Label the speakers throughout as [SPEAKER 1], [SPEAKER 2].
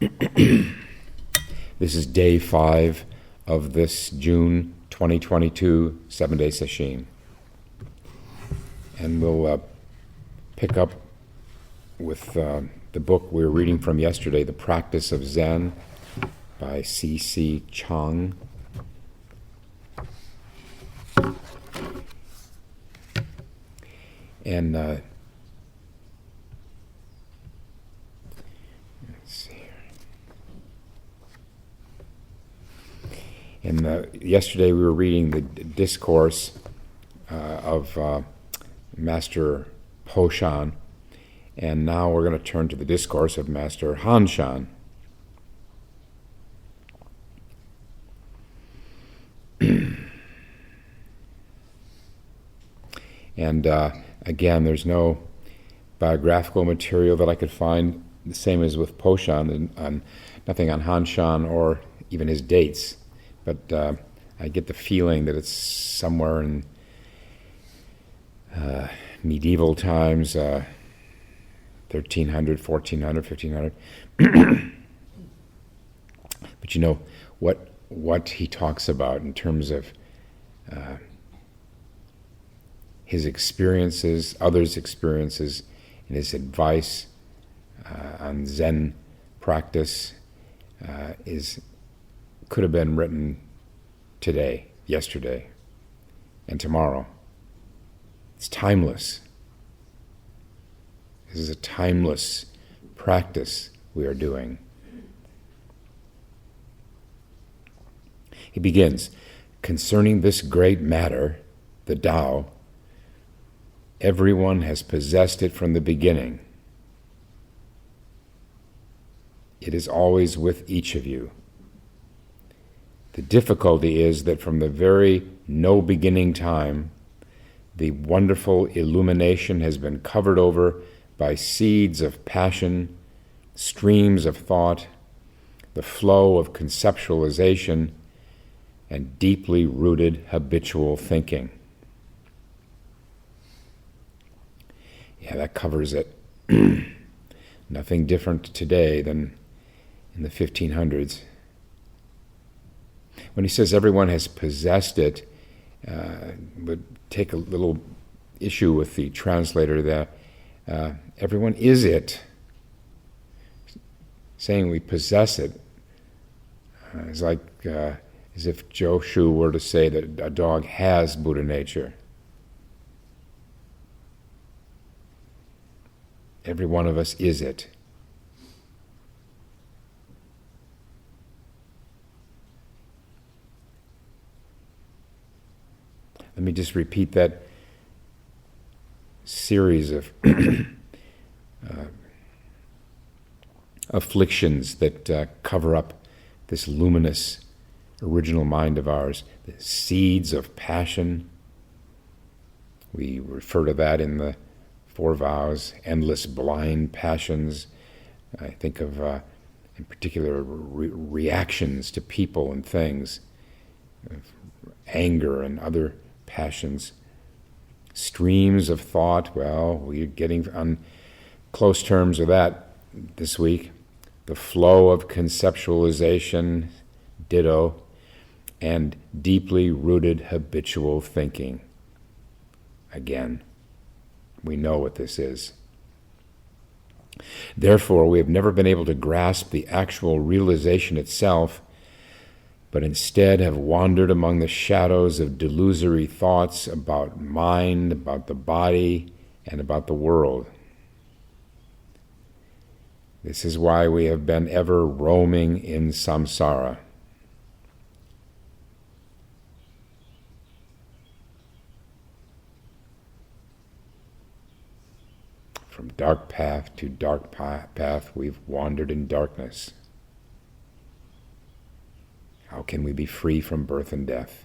[SPEAKER 1] This is day 5 of this June 2022 7-day session. And we'll pick up with the book we were reading from yesterday, The Practice of Zen by C.C. Chang. And let's see here. And yesterday we were reading the discourse of Master Po Shan, and now we're going to turn to the discourse of Master Han Shan. And again, there's no biographical material that I could find, the same as with Po Shan, and nothing on Han Shan or even his dates. But I get the feeling that it's somewhere in medieval times, 1300, 1400, 1500. But you know, what he talks about in terms of his experiences, others' experiences, and his advice on Zen practice could have been written today, yesterday, and tomorrow. It's timeless. This is a timeless practice we are doing. He begins, concerning this great matter, the Tao, everyone has possessed it from the beginning. It is always with each of you. The difficulty is that from the very no beginning time, the wonderful illumination has been covered over by seeds of passion, streams of thought, the flow of conceptualization, and deeply rooted habitual thinking. Yeah, that covers it. Nothing different today than in the 1500s. When he says everyone has possessed it, would take a little issue with the translator that everyone is it. Saying we possess it is like as if Joshu were to say that a dog has Buddha nature. Every one of us is it. Let me just repeat that series of afflictions that cover up this luminous original mind of ours, the seeds of passion. We refer to that in the Four Vows, endless blind passions. I think of, in particular, reactions to people and things, anger and other passions. Streams of thought, well, we're getting on close terms with that this week. The flow of conceptualization, ditto, and deeply rooted habitual thinking. Again, we know what this is. Therefore, we have never been able to grasp the actual realization itself, but instead have wandered among the shadows of delusory thoughts about mind, about the body, and about the world. This is why we have been ever roaming in samsara. From dark path to dark path, we've wandered in darkness. How can we be free from birth and death?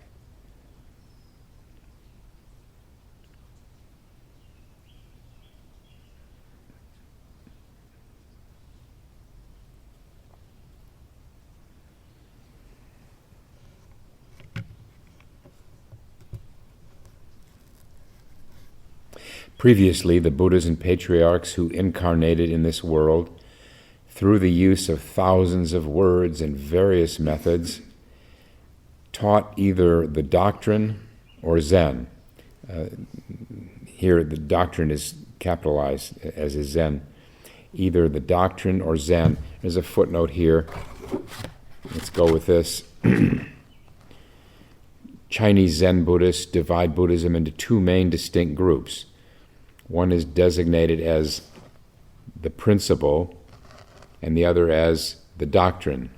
[SPEAKER 1] Previously, the Buddhas and patriarchs who incarnated in this world through the use of thousands of words and various methods, taught either the doctrine or Zen. Here, the doctrine is capitalized, as is Zen. Either the doctrine or Zen. There's a footnote here. Let's go with this. Chinese Zen Buddhists divide Buddhism into two main distinct groups. One is designated as the principle, and the other as the doctrine.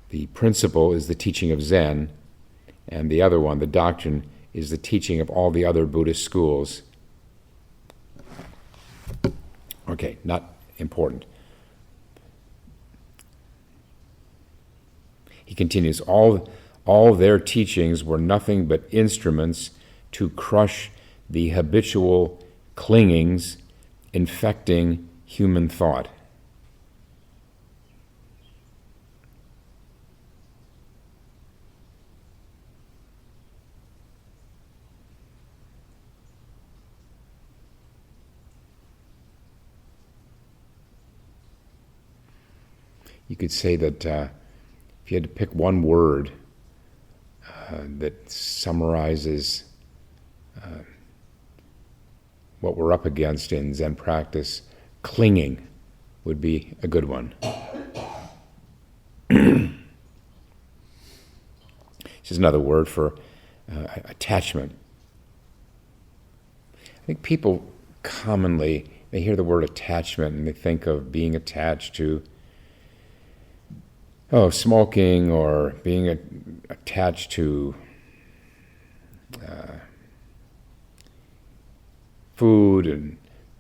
[SPEAKER 1] The principle is the teaching of Zen, and the other one, the doctrine, is the teaching of all the other Buddhist schools. Okay, not important. He continues, all their teachings were nothing but instruments to crush the habitual clingings infecting human thought. You could say that if you had to pick one word that summarizes what we're up against in Zen practice, clinging would be a good one. This is another word for attachment. I think people commonly, they hear the word attachment and they think of being attached to smoking, or being attached to food and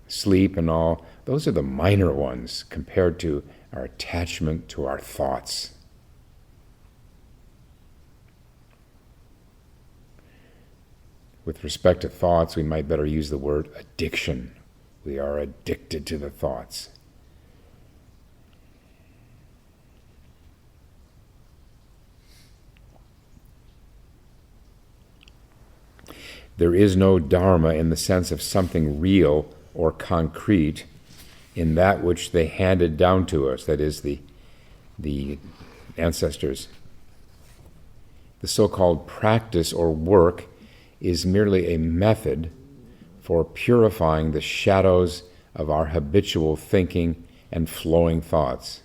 [SPEAKER 1] sleep and all. Those are the minor ones compared to our attachment to our thoughts. With respect to thoughts, we might better use the word addiction. We are addicted to the thoughts. There is no dharma in the sense of something real or concrete in that which they handed down to us, that is, the ancestors. The so-called practice or work is merely a method for purifying the shadows of our habitual thinking and flowing thoughts.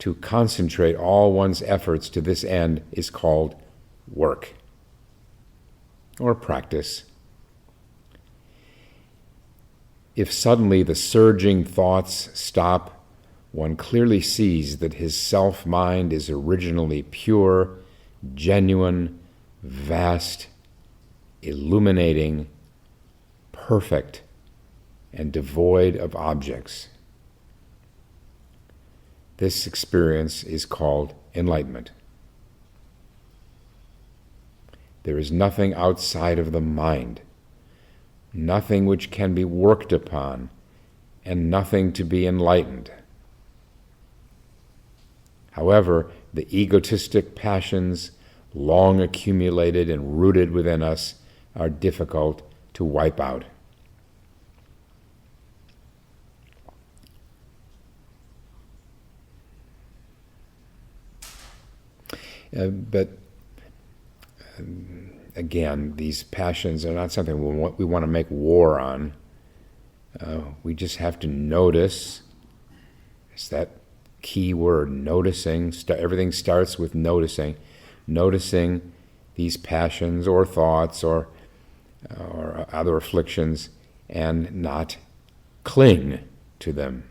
[SPEAKER 1] To concentrate all one's efforts to this end is called work or practice. If suddenly the surging thoughts stop, one clearly sees that his self-mind is originally pure, genuine, vast, illuminating, perfect, and devoid of objects. This experience is called enlightenment. There is nothing outside of the mind, nothing which can be worked upon, and nothing to be enlightened. However, the egotistic passions, long accumulated and rooted within us, are difficult to wipe out. But again, these passions are not something we want to make war on. We just have to notice. It's that key word, noticing. Everything starts with noticing. Noticing these passions or thoughts or other afflictions, and not cling to them.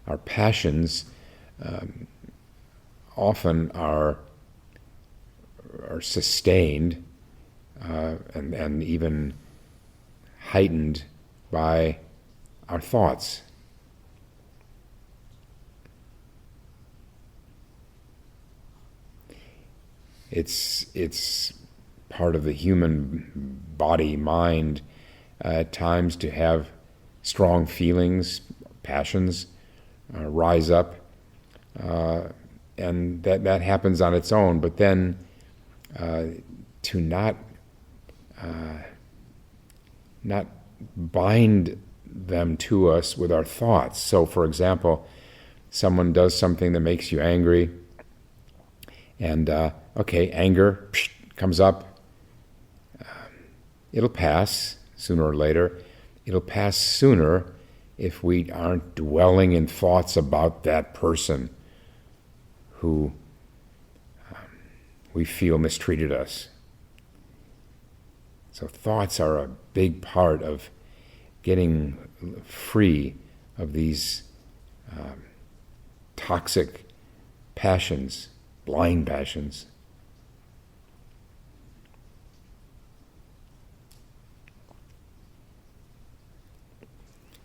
[SPEAKER 1] Our passions often are sustained and even heightened by our thoughts. It's part of the human body, mind, at times to have strong feelings, passions, rise up, and that happens on its own. But then to not bind them to us with our thoughts. So, for example, someone does something that makes you angry, and anger comes up. It'll pass sooner or later. It'll pass sooner if we aren't dwelling in thoughts about that person who we feel mistreated us. So thoughts are a big part of getting free of these toxic passions, blind passions.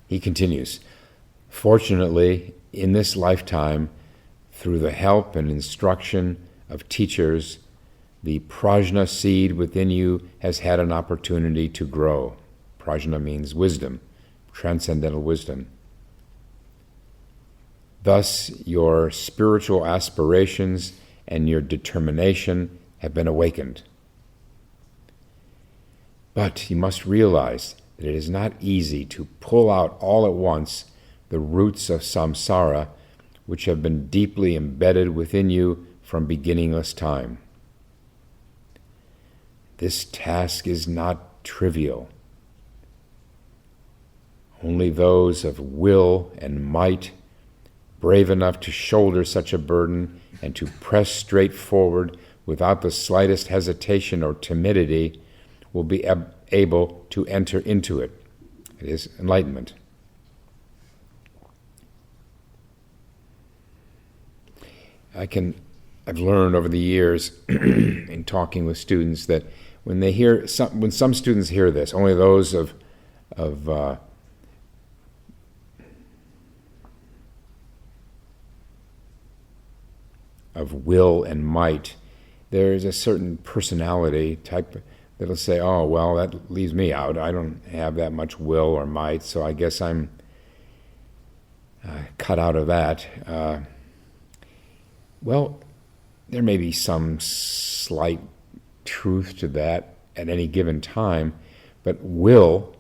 [SPEAKER 1] He continues, fortunately, in this lifetime, through the help and instruction of teachers, the prajna seed within you has had an opportunity to grow. Prajna means wisdom, transcendental wisdom. Thus, your spiritual aspirations and your determination have been awakened. But you must realize that it is not easy to pull out all at once the roots of samsara which have been deeply embedded within you from beginningless time. This task is not trivial. Only those of will and might, brave enough to shoulder such a burden and to press straight forward without the slightest hesitation or timidity, will be able to enter into it. It is enlightenment. I've learned over the years in talking with students that when some students hear this, only those of will and might, there is a certain personality type that'll say, oh, well, that leaves me out. I don't have that much will or might, so I guess I'm cut out of that. Well, there may be some slight truth to that at any given time, but will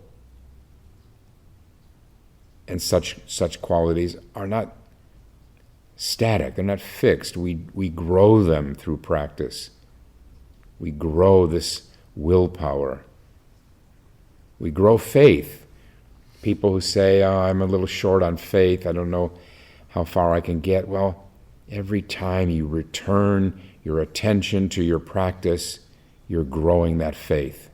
[SPEAKER 1] and such qualities are not static, they're not fixed. We grow them through practice. We grow this willpower. We grow faith. People who say, oh, I'm a little short on faith, I don't know how far I can get. Well, every time you return your attention to your practice, you're growing that faith.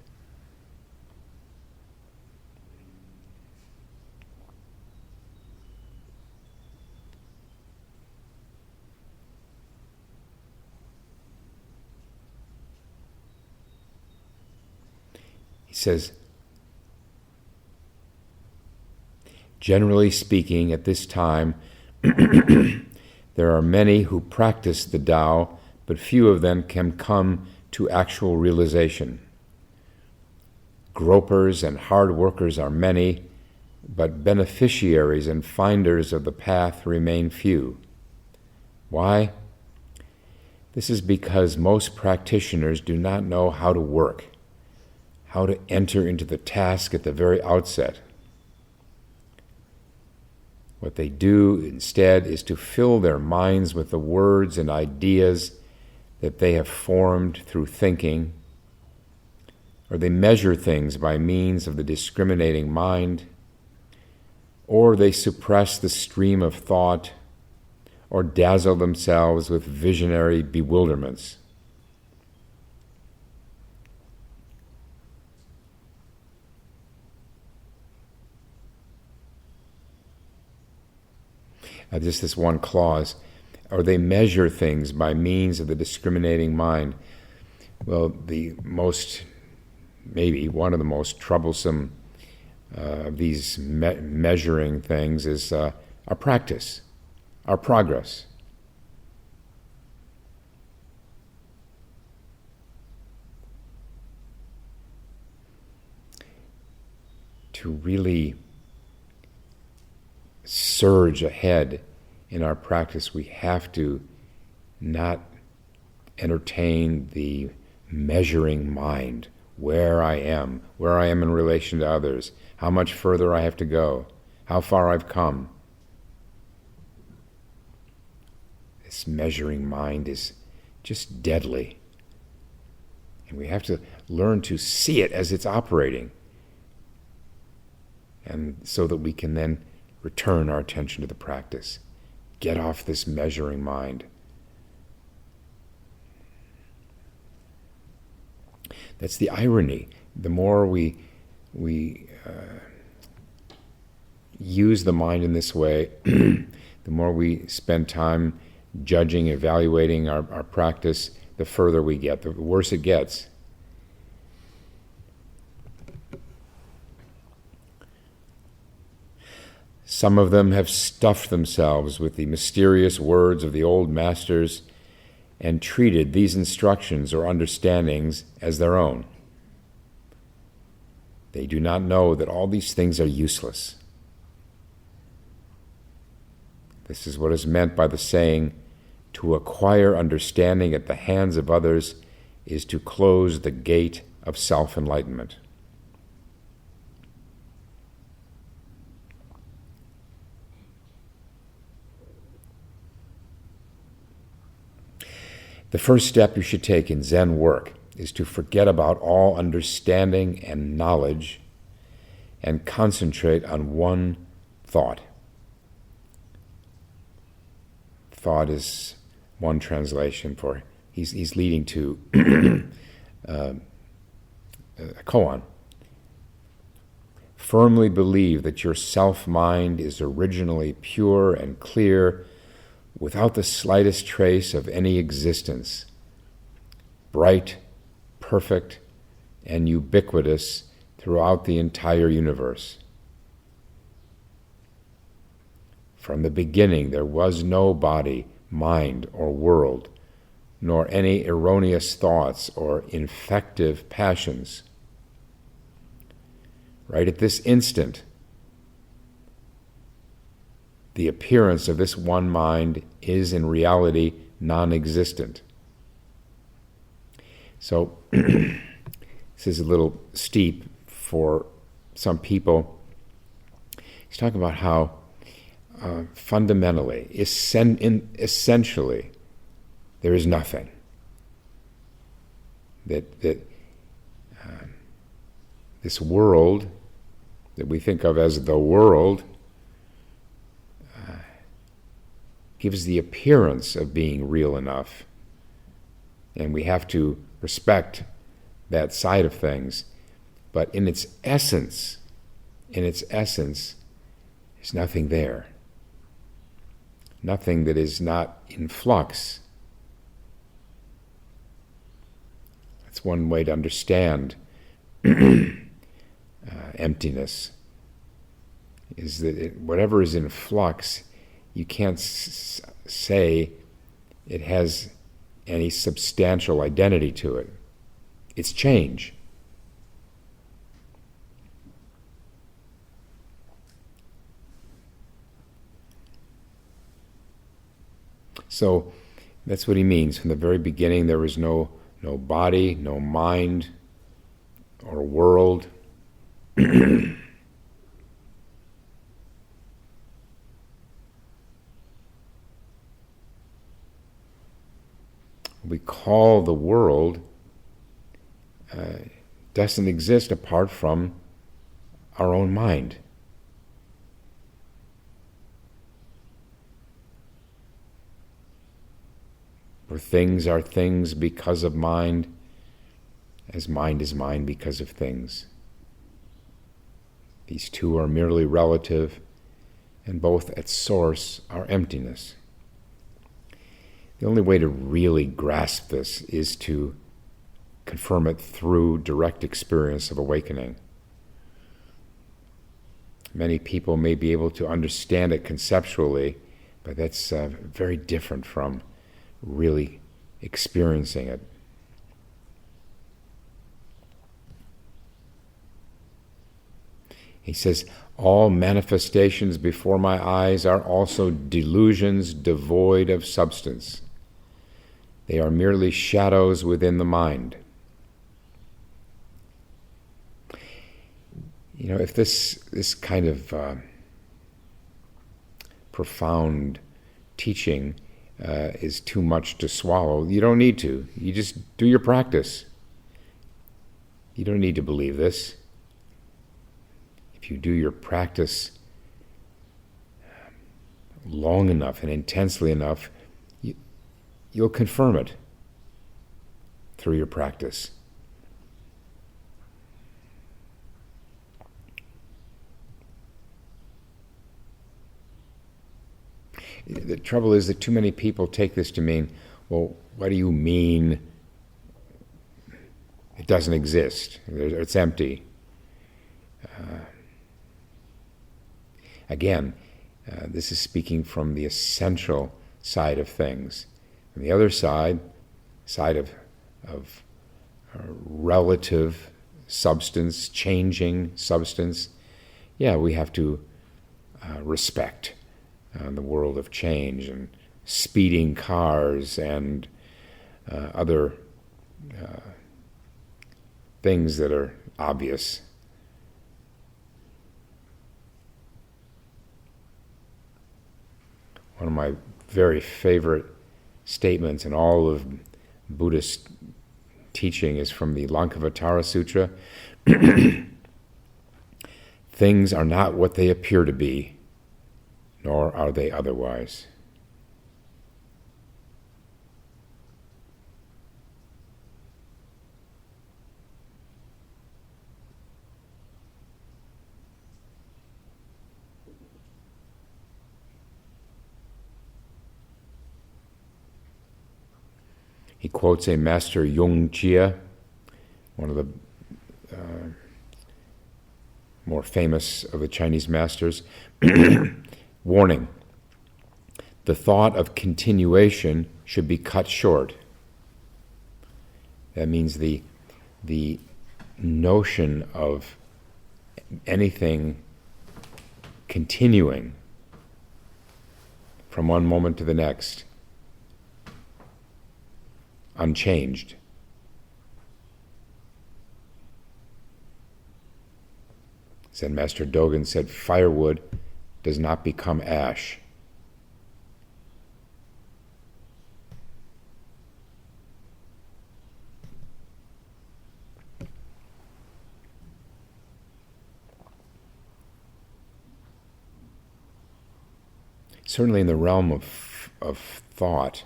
[SPEAKER 1] He says, generally speaking, at this time, there are many who practice the Tao, but few of them can come to actual realization. Gropers and hard workers are many, but beneficiaries and finders of the path remain few. Why? This is because most practitioners do not know how to work, how to enter into the task at the very outset. What they do instead is to fill their minds with the words and ideas that they have formed through thinking, or they measure things by means of the discriminating mind, or they suppress the stream of thought, or dazzle themselves with visionary bewilderments. Just this one clause, or they measure things by means of the discriminating mind. Well, maybe one of the most troublesome of these measuring things is our practice, our progress. To really surge ahead in our practice, we have to not entertain the measuring mind, where I am in relation to others, how much further I have to go, how far I've come. This measuring mind is just deadly. And we have to learn to see it as it's operating, and so that we can then return our attention to the practice. Get off this measuring mind. That's the irony. The more we use the mind in this way, the more we spend time judging, evaluating our practice, the further we get, the worse it gets. Some of them have stuffed themselves with the mysterious words of the old masters and treated these instructions or understandings as their own. They do not know that all these things are useless. This is what is meant by the saying, "To acquire understanding at the hands of others is to close the gate of self-enlightenment." The first step you should take in Zen work is to forget about all understanding and knowledge and concentrate on one thought. Thought is one translation for he's leading to a koan. Firmly believe that your self-mind is originally pure and clear, without the slightest trace of any existence, bright, perfect, and ubiquitous throughout the entire universe. From the beginning there was no body, mind, or world, nor any erroneous thoughts or infective passions. Right at this instant, the appearance of this one mind is in reality non-existent. So, this is a little steep for some people. He's talking about how fundamentally, essentially, there is nothing. That this world that we think of as the world gives the appearance of being real enough, and we have to respect that side of things. But in its essence, there's nothing there. Nothing that is not in flux. That's one way to understand emptiness, is that whatever is in flux, you can't say it has any substantial identity to it. It's change. So that's what he means. From the very beginning, there was no body, no mind, or world. We call the world doesn't exist apart from our own mind. For things are things because of mind, as mind is mind because of things. These two are merely relative, and both at source are emptiness. The only way to really grasp this is to confirm it through direct experience of awakening. Many people may be able to understand it conceptually, but that's very different from really experiencing it. He says, all manifestations before my eyes are also delusions devoid of substance. They are merely shadows within the mind. If this kind of profound teaching is too much to swallow, you don't need to. You just do your practice. You don't need to believe this. If you do your practice long enough and intensely enough, you'll confirm it through your practice. The trouble is that too many people take this to mean, well, what do you mean it doesn't exist? It's empty. Again, this is speaking from the essential side of things. And the other side of relative substance, changing substance, we have to respect the world of change and speeding cars and other things that are obvious. One of my very favorite statements in all of Buddhist teaching is from the Lankavatara Sutra. Things are not what they appear to be, nor are they otherwise. He quotes a master, Yung Jia, one of the more famous of the Chinese masters. Warning: the thought of continuation should be cut short. That means the notion of anything continuing from one moment to the next, unchanged. Zen Master Dogen said, firewood does not become ash. Certainly in the realm of thought,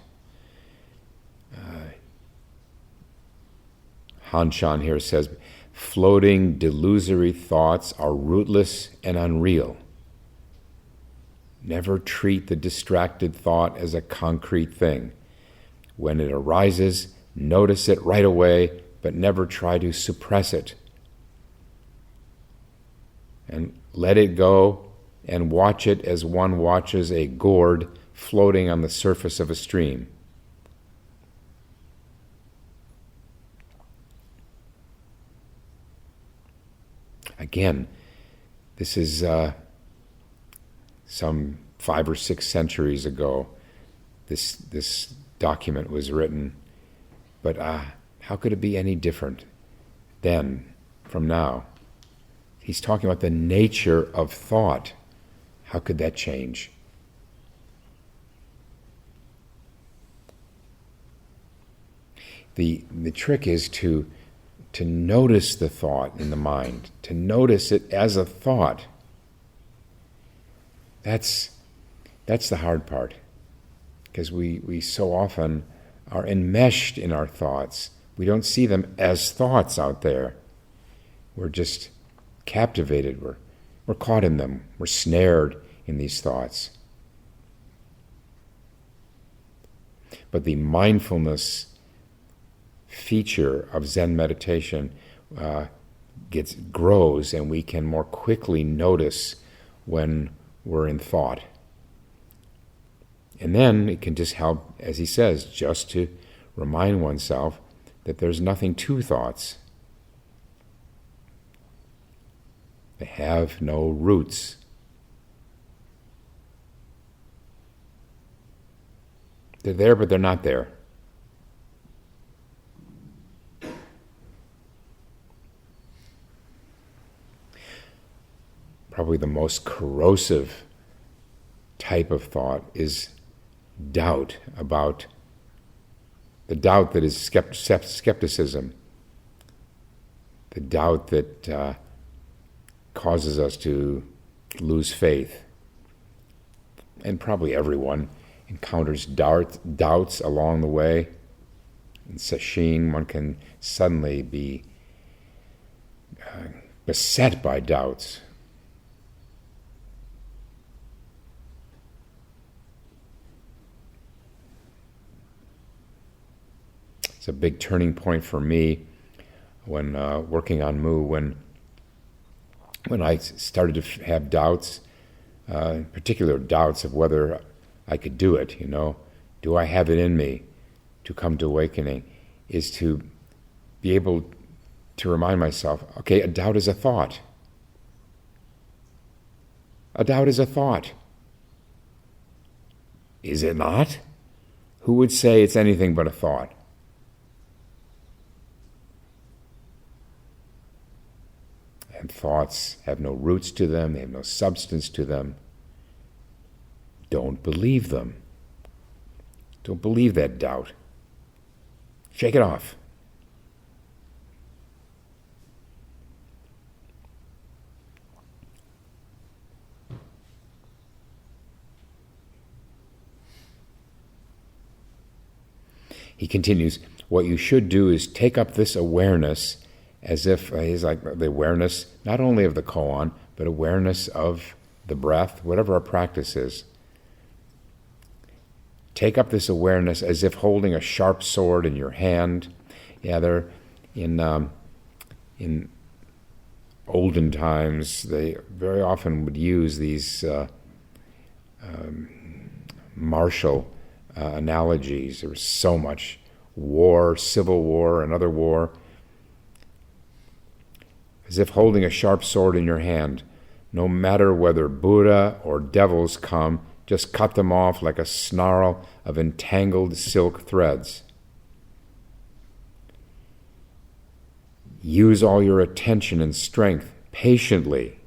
[SPEAKER 1] Han Shan here says, floating, delusory thoughts are rootless and unreal. Never treat the distracted thought as a concrete thing. When it arises, notice it right away, but never try to suppress it. And let it go and watch it as one watches a gourd floating on the surface of a stream. Again, this is some 5 or 6 centuries ago. This document was written, but how could it be any different then from now? He's talking about the nature of thought. How could that change? The trick is to notice the thought in the mind, to notice it as a thought. That's the hard part, because we so often are enmeshed in our thoughts. We don't see them as thoughts out there. We're just captivated. We're caught in them. We're snared in these thoughts. But the mindfulness feature of Zen meditation grows, and we can more quickly notice when we're in thought. And then it can just help, as he says, just to remind oneself that there's nothing to thoughts. They have no roots. They're there, but they're not there. probably the most corrosive type of thought is doubt about the doubt that is skepticism, the doubt that causes us to lose faith. And probably everyone encounters doubts along the way. In sesshin, one can suddenly be beset by doubts. It's a big turning point for me when working on Mu, when I started to have doubts, in particular doubts of whether I could do it, do I have it in me to come to awakening, is to be able to remind myself, okay, a doubt is a thought. A doubt is a thought. Is it not? Who would say it's anything but a thought? And thoughts have no roots to them, they have no substance to them. Don't believe them. Don't believe that doubt. Shake it off. He continues, what you should do is take up this awareness as if, he's like the awareness, not only of the koan, but awareness of the breath, whatever our practice is. Take up this awareness as if holding a sharp sword in your hand. Yeah, they're in olden times, they very often would use these martial analogies. There was so much war, civil war, another war. As if holding a sharp sword in your hand. No matter whether Buddha or devils come, just cut them off like a snarl of entangled silk threads. Use all your attention and strength patiently,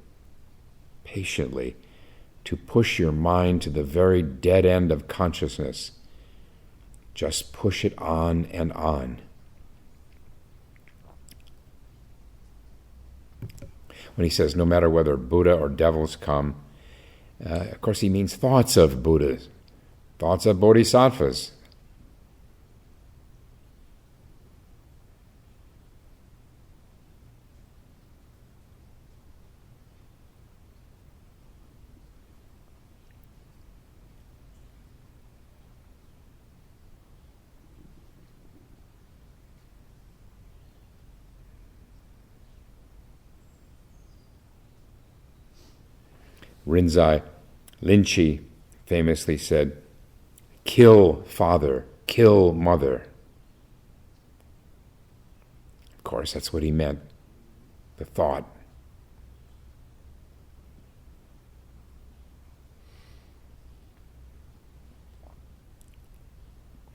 [SPEAKER 1] to push your mind to the very dead end of consciousness. Just push it on and on. When he says, no matter whether Buddha or devils come, of course he means thoughts of Buddhas, thoughts of bodhisattvas. Rinzai Linchi famously said, kill father, kill mother. Of course, that's what he meant, the thought.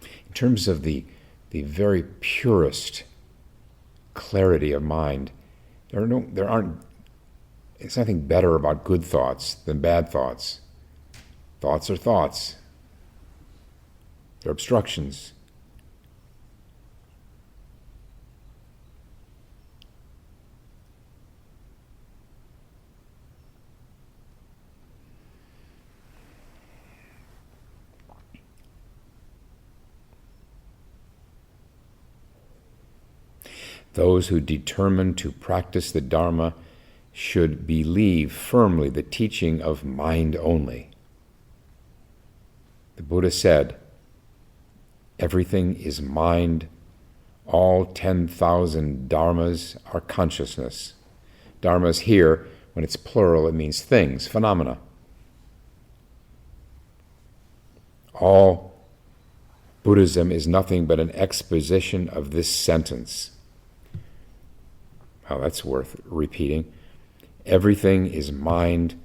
[SPEAKER 1] In terms of the very purest clarity of mind, there aren't. It's nothing better about good thoughts than bad thoughts. Thoughts are thoughts. They're obstructions. Those who determine to practice the Dharma should believe firmly the teaching of mind only. The Buddha said, everything is mind, all 10,000 dharmas are consciousness. Dharmas here, when it's plural, it means things, phenomena. All Buddhism is nothing but an exposition of this sentence. Wow, that's worth repeating. Everything is mind,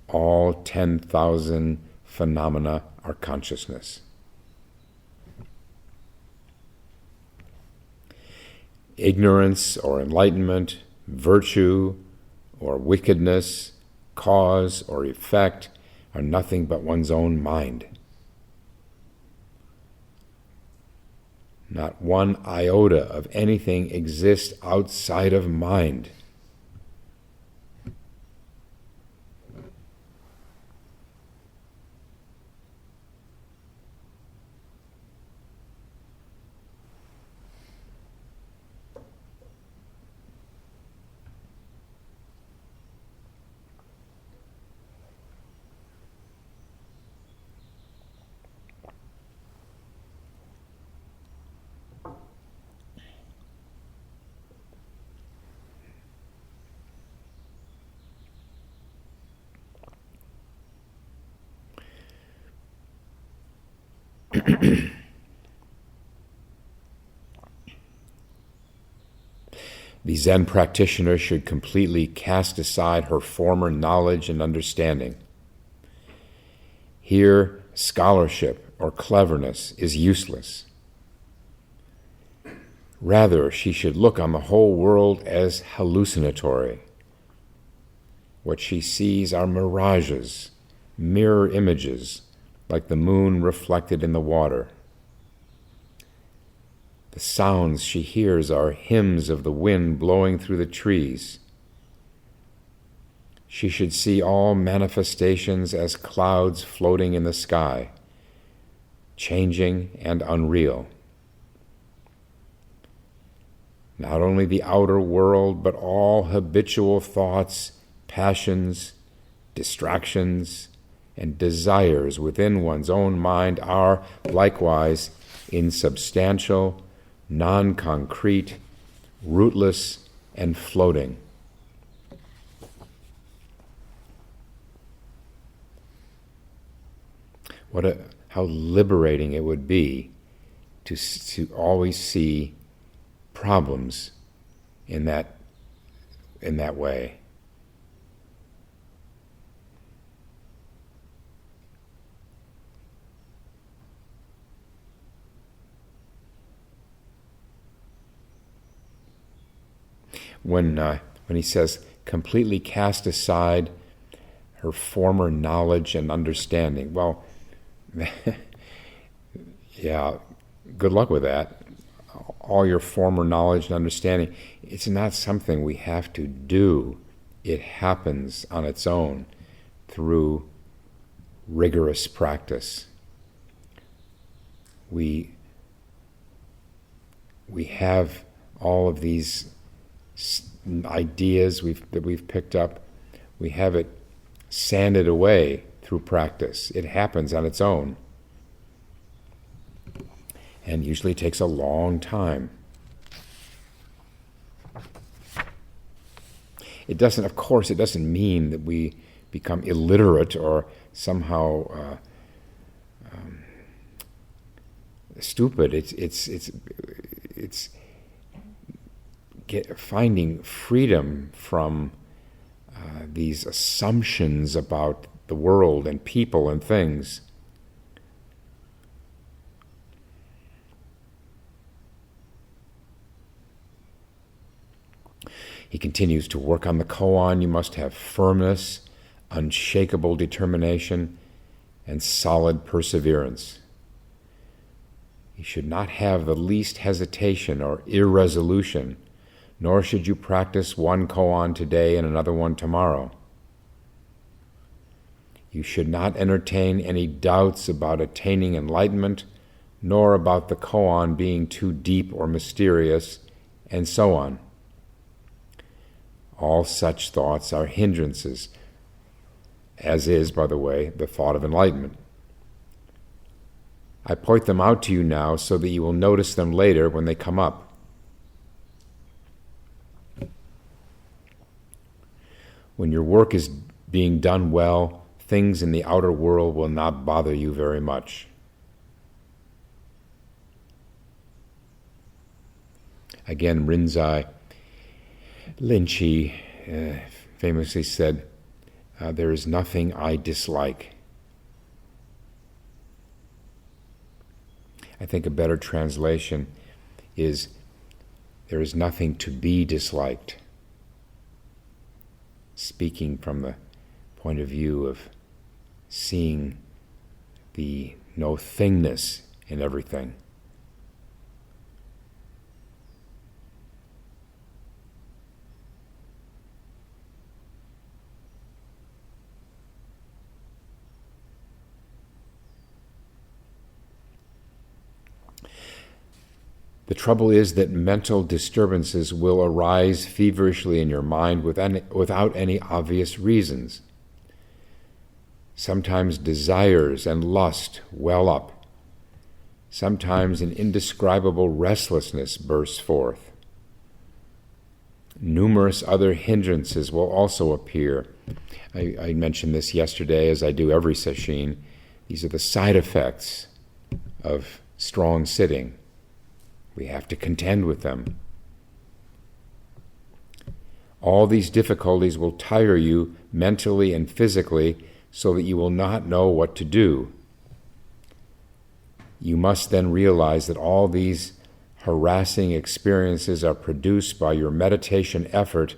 [SPEAKER 1] all 10,000 phenomena are consciousness. Ignorance or enlightenment, virtue or wickedness, cause or effect are nothing but one's own mind. Not one iota of anything exists outside of mind. The Zen practitioner should completely cast aside her former knowledge and understanding. Here, scholarship or cleverness is useless. Rather, she should look on the whole world as hallucinatory. What she sees are mirages, mirror images, like the moon reflected in the water. The sounds she hears are hymns of the wind blowing through the trees. She should see all manifestations as clouds floating in the sky, changing and unreal. Not only the outer world, but all habitual thoughts, passions, distractions, and desires within one's own mind are likewise insubstantial, non-concrete, rootless, and floating. How liberating it would be to always see problems in that way. When he says, completely cast aside her former knowledge and understanding, well, yeah, good luck with that. All your former knowledge and understanding, it's not something we have to do. It happens on its own through rigorous practice. We have all of these ideas that we've picked up. We have it sanded away through practice. It happens on its own, and usually takes a long time. It doesn't mean that we become illiterate or somehow stupid. It's finding freedom from these assumptions about the world and people and things. He continues to work on the koan. You must have firmness, unshakable determination, and solid perseverance. You should not have the least hesitation or irresolution, nor should you practice one koan today and another one tomorrow. You should not entertain any doubts about attaining enlightenment, nor about the koan being too deep or mysterious, and so on. All such thoughts are hindrances, as is, by the way, the thought of enlightenment. I point them out to you now so that you will notice them later when they come up. When your work is being done well, things in the outer world will not bother you very much. Again, Rinzai Linchi famously said, there is nothing I dislike. I think a better translation is, there is nothing to be disliked. Speaking from point of view of seeing the no thingness in everything. The trouble is that mental disturbances will arise feverishly in your mind without any obvious reasons. Sometimes desires and lust well up. Sometimes an indescribable restlessness bursts forth. Numerous other hindrances will also appear. I mentioned this yesterday, as I do every sesshin. These are the side effects of strong sitting. We have to contend with them. All these difficulties will tire you mentally and physically so that you will not know what to do. You must then realize that all these harassing experiences are produced by your meditation effort,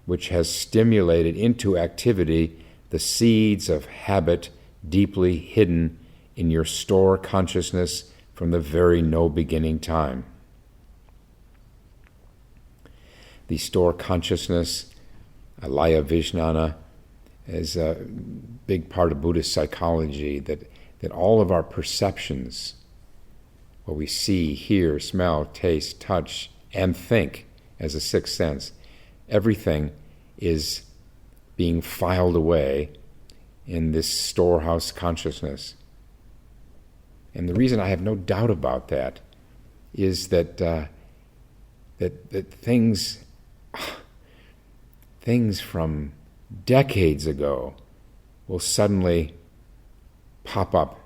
[SPEAKER 1] which has stimulated into activity the seeds of habit deeply hidden in your store consciousness from the very no beginning time. The store consciousness, alaya vijnana, is a big part of Buddhist psychology, that all of our perceptions, what we see, hear, smell, taste, touch, and think as a sixth sense, everything is being filed away in this storehouse consciousness. And the reason I have no doubt about that is that things from decades ago will suddenly pop up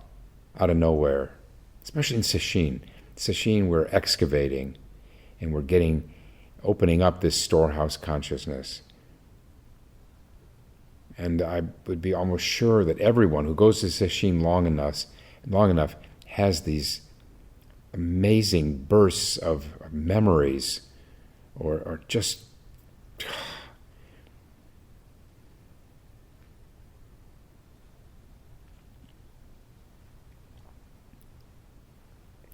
[SPEAKER 1] out of nowhere, especially in sesshin. Sesshin, we're excavating and we're opening up this storehouse consciousness. And I would be almost sure that everyone who goes to sesshin long enough has these amazing bursts of memories or just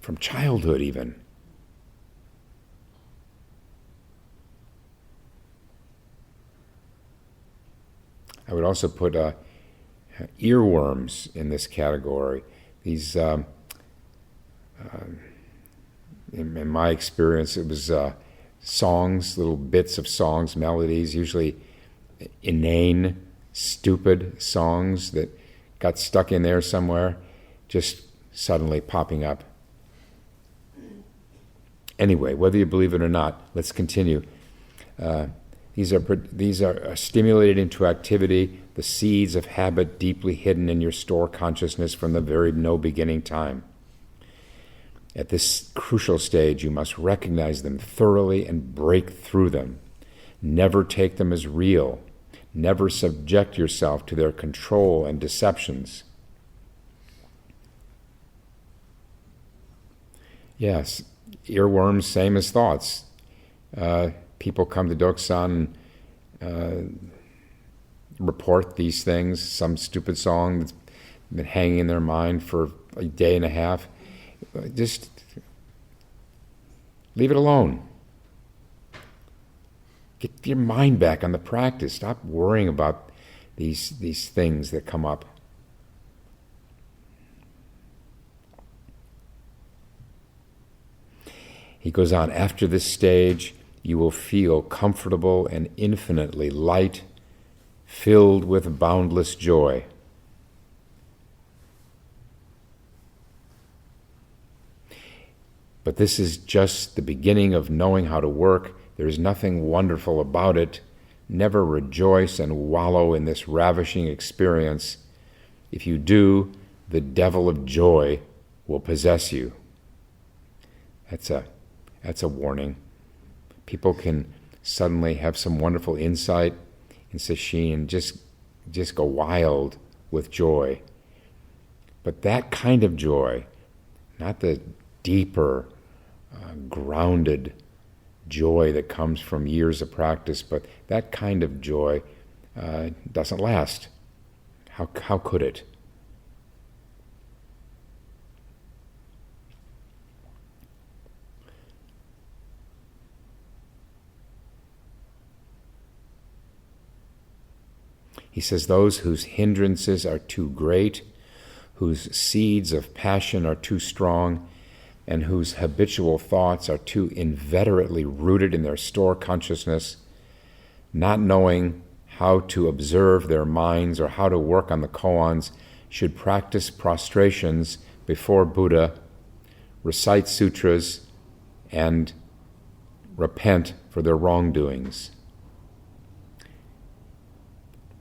[SPEAKER 1] from childhood even. I would also put earworms in this category. These, in my experience, it was songs, little bits of songs, melodies, usually inane, stupid songs that got stuck in there somewhere, just suddenly popping up. Anyway, whether you believe it or not, let's continue. These are stimulated into activity, the seeds of habit deeply hidden in your store consciousness from the very no beginning time. At this crucial stage, you must recognize them thoroughly and break through them. Never take them as real. Never subject yourself to their control and deceptions. Yes, earworms, same as thoughts. People come to Doksan and report these things, some stupid song that's been hanging in their mind for a day and a half. Just leave it alone. Get your mind back on the practice. Stop worrying about these things that come up. He goes on, after this stage, you will feel comfortable and infinitely light, filled with boundless joy. But this is just the beginning of knowing how to work. There is nothing wonderful about it. Never rejoice and wallow in this ravishing experience. If you do, the devil of joy will possess you. That's a warning. People can suddenly have some wonderful insight in sesshin and just go wild with joy. But that kind of joy, not the deeper, grounded joy that comes from years of practice, but that kind of joy doesn't last. How could it? He says those whose hindrances are too great, whose seeds of passion are too strong, and whose habitual thoughts are too inveterately rooted in their store consciousness, not knowing how to observe their minds or how to work on the koans, should practice prostrations before Buddha, recite sutras, and repent for their wrongdoings.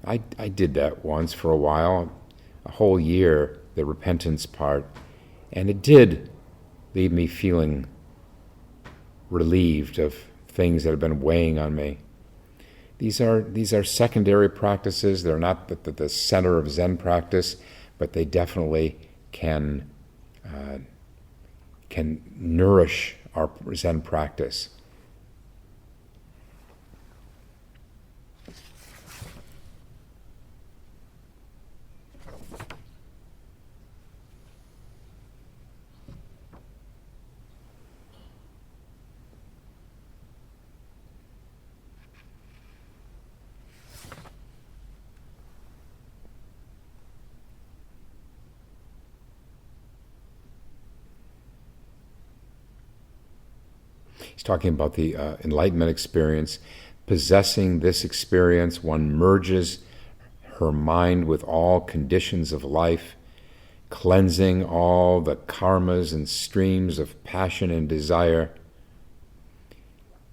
[SPEAKER 1] I did that once for a while, a whole year, the repentance part, and it did leave me feeling relieved of things that have been weighing on me. These are secondary practices. They're not the center of Zen practice, but they definitely can nourish our Zen practice. He's talking about the enlightenment experience. Possessing this experience, one merges her mind with all conditions of life, cleansing all the karmas and streams of passion and desire.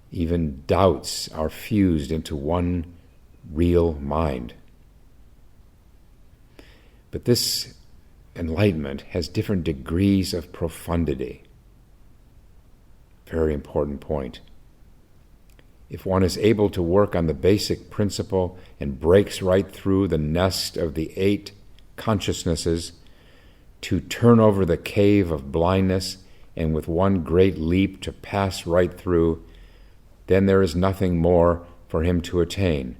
[SPEAKER 1] Even doubts are fused into one real mind. But this enlightenment has different degrees of profundity. Very important point. If one is able to work on the basic principle and breaks right through the nest of the 8 consciousnesses to turn over the cave of blindness and with one great leap to pass right through, then there is nothing more for him to attain.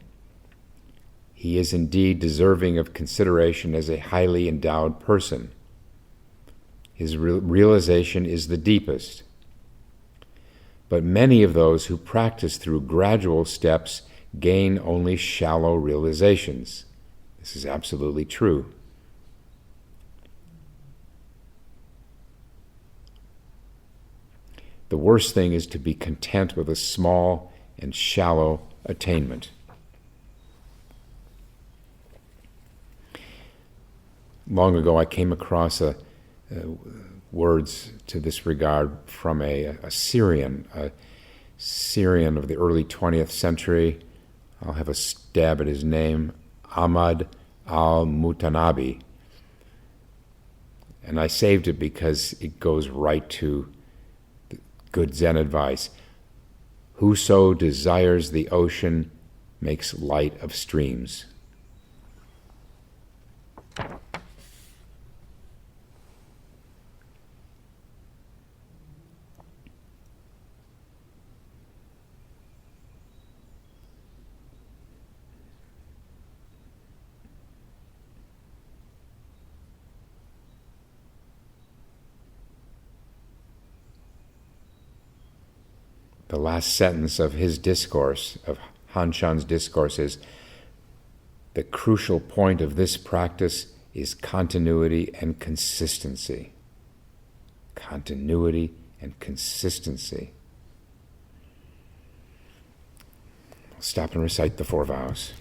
[SPEAKER 1] He is indeed deserving of consideration as a highly endowed person. His realization is the deepest. But many of those who practice through gradual steps gain only shallow realizations. This is absolutely true. The worst thing is to be content with a small and shallow attainment. Long ago, I came across words to this regard from a Syrian of the early 20th century. I'll have a stab at his name, Ahmad al-Mutanabi. And I saved it because it goes right to good Zen advice. Whoso desires the ocean makes light of streams. The last sentence of his discourse, of Han Shan's discourse, is, the crucial point of this practice is continuity and consistency. Continuity and consistency. I'll stop and recite the 4 vows.